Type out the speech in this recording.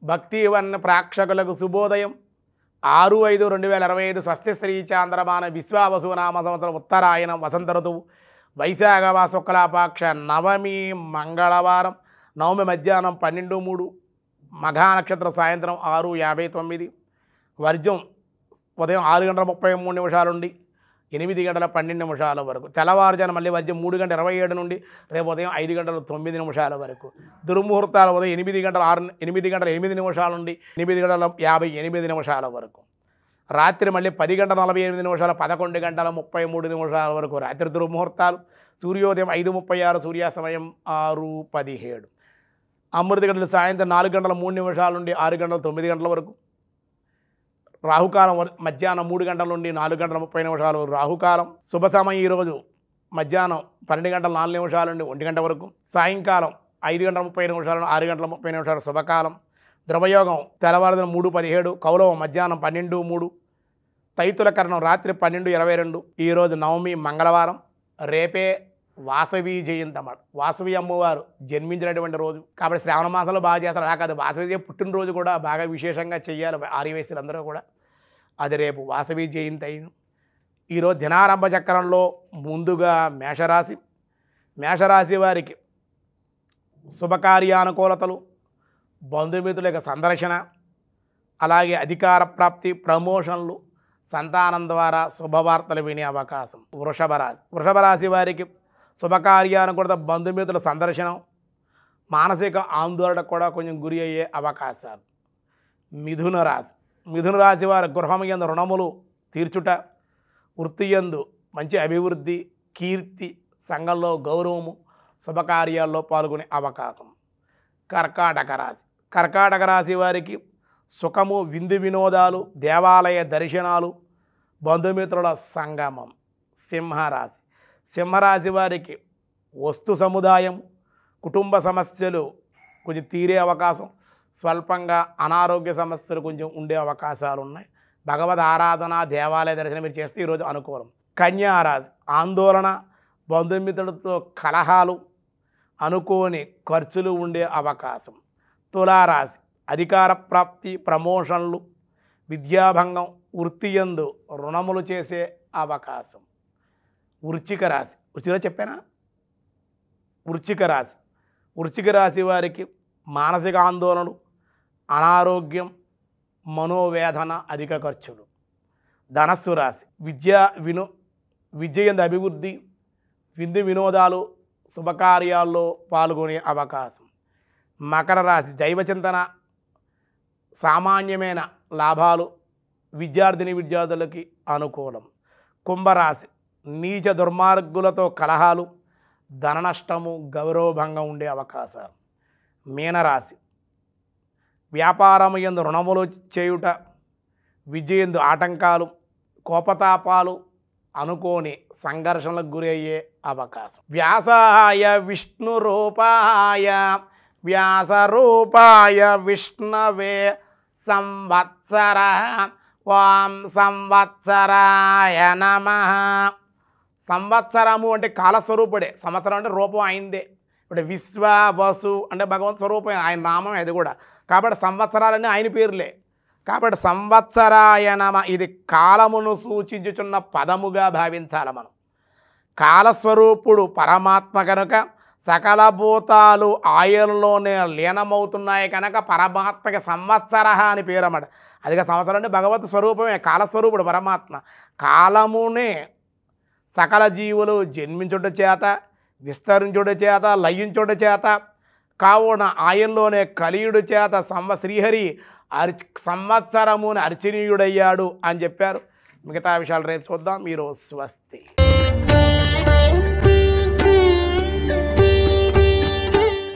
భక్తివన్ ప్రేక్షకులకు శుభోదయం 6/5/2025 స్వస్తి శ్రీ చాంద్రమాన విశ్వావసునామ సంవత్సరం ఉత్తరాయణం వసంత ఋతువు వైశాఖ శుక్లపక్ష నవమి మంగళవారం నవమి మధ్యాహ్నం 12:03 మఘా నక్షత్రం సాయంత్రం 6:59 వర్జం ఉదయం 6:33 నుండి 8:12 వరకు తెల్లవారుజాన మళ్ళీ వర్జం 3:27 నుండి రేపు ఉదయం 5:09 వరకు దుర్ముహూర్తాలు ఉదయం 8:08 నుండి 8:58 వరకు రాత్రి మళ్ళీ 10:48 11:33 వరకు రాత్రి దుర్ముహూర్తాలు సూర్యోదయం 5:36 సూర్యాస్తమయం 6:17 అమృత గంటలు సాయంత్రం 4:03 నుండి 6:09 వరకు రాహుకాలం మధ్యాహ్నం 3 నుండి 4:30 వరకు రాహుకాలం శుభ సమయం ఈరోజు మధ్యాహ్నం 12:04 నుండి 1 వరకు సాయంకాలం 5:30 నుండి 6:30 శుభకాలం ద్రవయోగం తెల్లవారుజామున 3:17 కౌలవం మధ్యాహ్నం 12:03 తైతుల కరణం రాత్రి 12:22 ఈరోజు నవమి మంగళవారం రేపే వాసవి జయంతి అన్నమాట వాసవి అమ్మవారు జన్మించినటువంటి రోజు కాబట్టి శ్రావణ మాసంలో బాగా చేస్తారు అలా కాదు వాసవి పుట్టినరోజు కూడా బాగా విశేషంగా చేయాలి ఆర్యవైశ్యులందరూ కూడా అది రేపు వాసవి జయంతి అయింది ఈరోజు దినారంభ చక్రంలో ముందుగా మేషరాశి వారికి శుభకార్యానుకూలతలు బంధుమిత్రుల యొక్క సందర్శన అలాగే అధికార ప్రాప్తి ప్రమోషన్లు సంతానం ద్వారా శుభవార్తలు వినే అవకాశం వృషభ రాశి వారికి శుభకార్యానుకూలత బంధుమిత్రుల సందర్శనం మానసిక ఆందోళన కూడా కొంచెం గురి అయ్యే అవకాశాలు మిథున రాశి వారి గృహం యందు రుణములు తీర్చుట వృత్తి యందు మంచి అభివృద్ధి కీర్తి సంఘంలో గౌరవము శుభకార్యాల్లో పాల్గొనే అవకాశం కర్కాటక రాశి వారికి సుఖము విందు వినోదాలు దేవాలయ దర్శనాలు బంధుమిత్రుల సంగమం సింహరాశి వారికి వస్తు సముదాయం కుటుంబ సమస్యలు కొంచెం తీరే అవకాశం స్వల్పంగా అనారోగ్య సమస్యలు కొంచెం ఉండే అవకాశాలు ఉన్నాయి భగవద్ ఆరాధన దేవాలయ దర్శనం మీరు చేస్తే ఈరోజు అనుకూలం కన్యారాశి ఆందోళన బంధుమిత్రులతో కలహాలు అనుకోని ఖర్చులు ఉండే అవకాశం తులారాశి అధికార ప్రాప్తి ప్రమోషన్లు విద్యాభంగం వృత్తి యందు రుణములు చేసే అవకాశం వృశ్చిక రాశి వారికి మానసిక ఆందోళనలు అనారోగ్యం మనోవేదన అధిక ఖర్చులు ధనస్సు రాశి విద్య యందు అభివృద్ధి విందు వినోదాలు శుభకార్యాల్లో పాల్గొనే అవకాశం మకర రాశి దైవచింతన సామాన్యమైన లాభాలు విద్యార్థులకి అనుకూలం కుంభరాశి నీచ దుర్మార్గులతో కలహాలు ధన నష్టము గౌరవభంగం ఉండే అవకాశాలు మీనరాశి వ్యాపారము యందు రుణములు చేయుట విద్య యందు ఆటంకాలు కోపతాపాలు అనుకోని సంఘర్షణలకు గురి అయ్యే అవకాశం వ్యాసాయ విష్ణవే సంవత్సర ఓం సంవత్సరాయ నమః సంవత్సరము అంటే కాలస్వరూపుడే సంవత్సరం అంటే రూపం అయిందే ఇప్పుడు విశ్వ వసు అంటే భగవంతు స్వరూపం ఆయన నామం అది కూడా కాబట్టి సంవత్సరాలన్నీ ఆయన పేర్లే కాబట్టి సంవత్సరాయ నమః ఇది కాలమును సూచించుచున్న పదముగా భావించాలి మనం కాలస్వరూపుడు పరమాత్మ కనుక సకల భూతాలు ఆయనలోనే లీనమవుతున్నాయి కనుక పరమాత్మకి సంవత్సర అని పేరు అన్నమాట అదిగా సంవత్సరం అంటే భగవత్ స్వరూపమే కాలస్వరూపుడు పరమాత్మ కాలమునే సకల జీవులు జన్మించుట చేత విస్తరించుట చేత లయించుట చేత కావున ఆయనలోనే కలియుడు చేత శ్రీహరి సంవత్సరముని అర్చనీయుడయ్యాడు అని చెప్పారు మిగతా విషయాలు రేపు చూద్దాం మీరు స్వస్తి.